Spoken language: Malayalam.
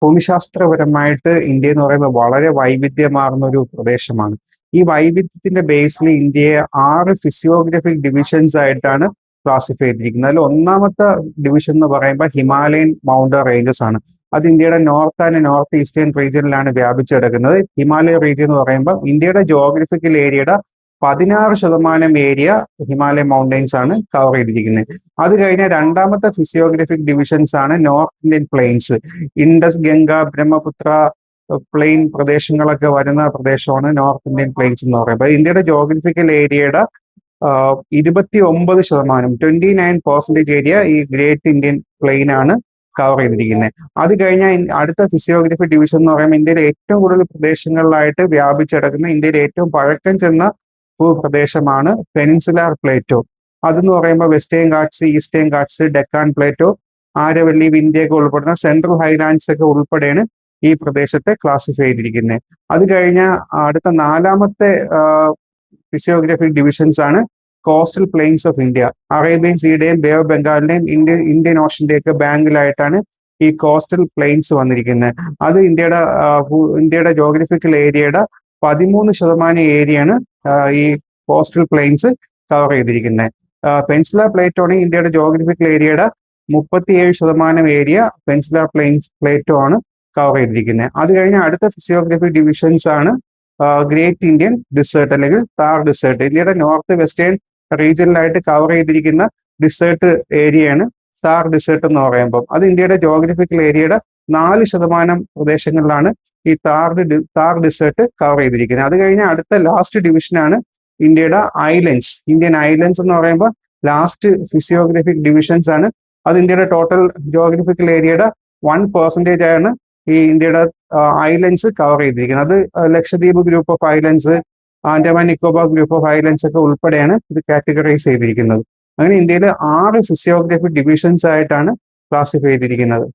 ഭൂമിശാസ്ത്രപരമായിട്ട് ഇന്ത്യ എന്ന് പറയുന്നത് വളരെ വൈവിധ്യമാർന്ന ഒരു പ്രദേശമാണ്. ഈ വൈവിധ്യത്തിന്റെ ബേസിൽ ഇന്ത്യയെ 6 ഫിസിയോഗ്രഫിക് ഡിവിഷൻസ് ആയിട്ടാണ് ക്ലാസിഫൈ ചെയ്തിരിക്കുന്നത്. അതിൽ ഒന്നാമത്തെ ഡിവിഷൻ എന്ന് പറയുമ്പോൾ ഹിമാലയൻ മൗണ്ടൻ റേഞ്ചസ് ആണ്. അത് ഇന്ത്യയുടെ നോർത്ത് ആൻഡ് നോർത്ത് ഈസ്റ്റേൺ റീജിയനിലാണ് വ്യാപിച്ചു കിടക്കുന്നത്. ഹിമാലയ റീജിയൻ എന്ന് പറയുമ്പോൾ ഇന്ത്യയുടെ ജോഗ്രഫിക്കൽ ഏരിയയുടെ 16% ഏരിയ ഹിമാലയൻ മൗണ്ടൻസ് ആണ് കവർ ചെയ്തിരിക്കുന്നത്. അത് കഴിഞ്ഞ രണ്ടാമത്തെ ഫിസിയോഗ്രഫിക് ഡിവിഷൻസ് ആണ് north Indian plains. Indus, Ganga, Brahmaputra plain പ്രദേശങ്ങളൊക്കെ വരുന്ന പ്രദേശമാണ് നോർത്ത് ഇന്ത്യൻ പ്ലെയിൻസ് എന്ന് പറയുമ്പോൾ ഇന്ത്യയുടെ ജോഗ്രഫിക്കൽ ഏരിയയുടെ 29%, 29% ഏരിയ ഈ ഗ്രേറ്റ് ഇന്ത്യൻ പ്ലെയിൻ ആണ് കവർ ചെയ്തിരിക്കുന്നത്. അത് കഴിഞ്ഞാൽ അടുത്ത ഫിസിയോഗ്രഫി ഡിവിഷൻ എന്ന് പറയുമ്പോൾ ഇന്ത്യയിലെ ഏറ്റവും കൂടുതൽ പ്രദേശങ്ങളിലായിട്ട് വ്യാപിച്ചിടക്കുന്ന ഇന്ത്യയിലെ ഏറ്റവും പഴക്കം ചെന്ന ഭൂപ്രദേശമാണ് പെനിൻസുലാർ പ്ലേറ്റോ. അതെന്ന് പറയുമ്പോൾ western Ghats, eastern Ghats, Deccan Plato, Aravalli, Vindhya ഉൾപ്പെടുന്ന സെൻട്രൽ ഹൈലാൻഡ്സ് ഒക്കെ ഉൾപ്പെടെയാണ് ഈ പ്രദേശത്തെ ക്ലാസിഫൈ ചെയ്തിരിക്കുന്നത്. അത് കഴിഞ്ഞ അടുത്ത നാലാമത്തെ ഫിസിയോഗ്രഫിക് ഡിവിഷൻസ് ആണ് coastal plains of India. Arabian സീയുടെയും ബേ ഓഫ് ബംഗാളിന്റെയും ഇന്ത്യൻ ഓഷന്റെ ഒക്കെ ബാങ്കിലായിട്ടാണ് ഈ കോസ്റ്റൽ പ്ലെയിൻസ് വന്നിരിക്കുന്നത്. അത് ഇന്ത്യയുടെ ജോഗ്രഫിക്കൽ ഏരിയയുടെ 13% ഏരിയയാണ് ഈ കോസ്റ്റൽ പ്ലെയിൻസ് കവർ ചെയ്തിരിക്കുന്നത്. പെനിൻസുലാർ പ്ലേറ്റോ ആണ് ഇന്ത്യയുടെ ജോഗ്രഫിക്കൽ ഏരിയയുടെ 37% ഏരിയ പെനിൻസുലാർ പ്ലേറ്റോ ആണ് കവർ ചെയ്തിരിക്കുന്നത്. അത് കഴിഞ്ഞ അടുത്ത ഫിസിയോഗ്രഫിക് ഡിവിഷൻസ് ആണ് ഗ്രേറ്റ് ഇന്ത്യൻ ഡിസേർട്ട് അല്ലെങ്കിൽ താർ ഡിസേർട്ട്. ഇന്ത്യയുടെ നോർത്ത് വെസ്റ്റേൺ റീജിയനിലായിട്ട് കവർ ചെയ്തിരിക്കുന്ന ഡിസേർട്ട് ഏരിയയാണ് താർ ഡിസേർട്ട് എന്ന് പറയുമ്പോൾ അത് ഇന്ത്യയുടെ ജോഗ്രഫിക്കൽ ഏരിയയുടെ 4% പ്രദേശങ്ങളിലാണ് ഈ താർ ഡിസേർട്ട് കവർ ചെയ്തിരിക്കുന്നത്. അത് കഴിഞ്ഞ അടുത്ത ലാസ്റ്റ് ഡിവിഷനാണ് ഇന്ത്യയുടെ ഐലൻഡ്സ്. ഇന്ത്യൻ ഐലൻഡ്സ് എന്ന് പറയുമ്പോൾ ലാസ്റ്റ് ഫിസിയോഗ്രഫിക് ഡിവിഷൻസ് ആണ്. അത് ഇന്ത്യയുടെ ടോട്ടൽ ജോഗ്രഫിക്കൽ ഏരിയയുടെ 1% ആണ് ഈ ഇന്ത്യയുടെ ഐലൻഡ്സ് കവർ ചെയ്തിരിക്കുന്നത്. അത് Lakshadweep group of islands, Andaman Nicobar group of islands ഒക്കെ ഉൾപ്പെടെയാണ് ഇത് കാറ്റഗറൈസ് ചെയ്തിരിക്കുന്നത്. അങ്ങനെ ഇന്ത്യയിൽ 6 ഫിസിയോഗ്രഫിക് ഡിവിഷൻസ് ആയിട്ടാണ് ക്ലാസിഫൈ ചെയ്തിരിക്കുന്നത്.